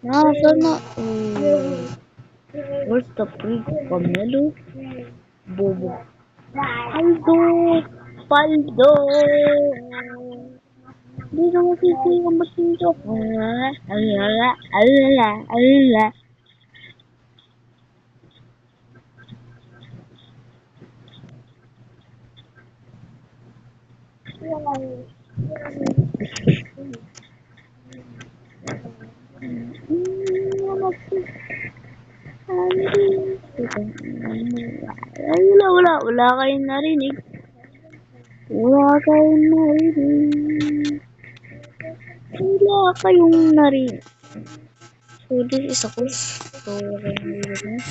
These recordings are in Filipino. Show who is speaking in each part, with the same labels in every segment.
Speaker 1: Nasaan na? Where's the freak? Pamelo? Bobo. Paldo! Paldo! Hindi na makikita ang masinto. Alala, alala, alala. Wala kayong narinig. Wala kayong narinig. Wala kayong narinig. So, this is a course. So, wala kayong narinig.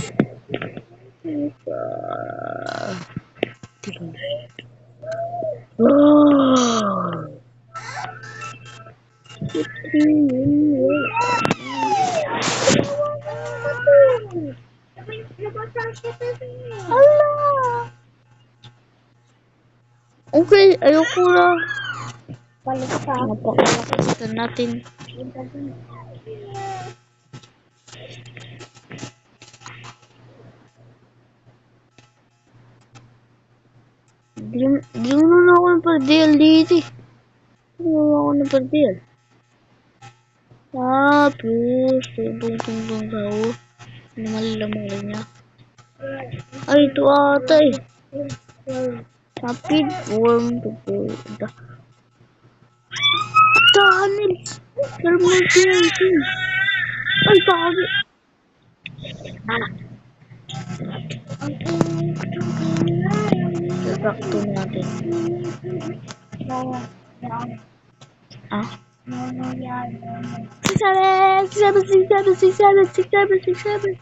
Speaker 1: Okay, ayoko na. Napakalakas natin. Di mo na ako ng per-deal dito eh. Di mo na ako ng per-deal. Tapos, tubong-tubong tao. Naman niya. Ay, ito ata eh. Rapid form to punta. Tunnels! Emergency! Ay, bakit? Sakto natin. Ah? 67.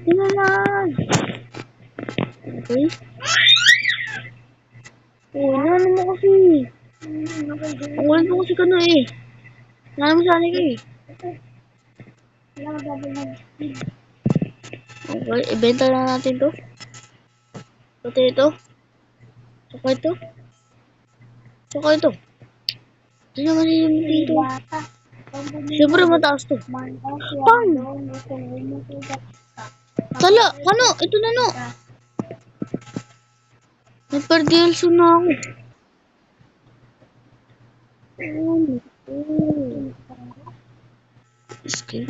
Speaker 1: Di naman. Okay. Oh, ano mo kasi? Ang ulit mo kasi ka na eh. Naman sana ka eh. Okay, ibenta na natin to. Pati ito. Saka ito. Saka ito. Ito naman yung dito. Siyempre mataas to. Pang! Tala! Ano? Ito na no. Nagper-DLC na ako. Escape.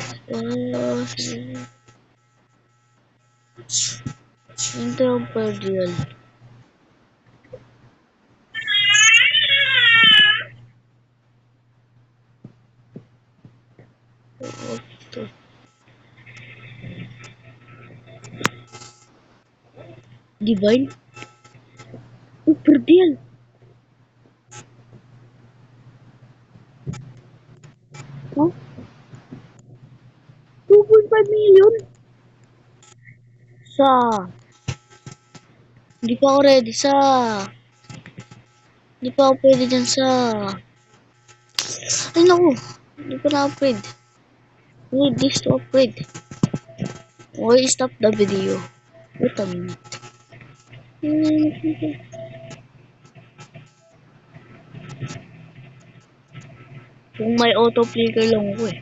Speaker 1: Ito ang per-deal. Ito. Divine? Per-deal. Huh? 2.5 million? Hindi pa ako ready hindi pa ako pwede dyan ay naku, hindi pa na-upgrade. Need this to upgrade. Why stop the video? Wait a minute. Kung may autoplay ka lang ako eh.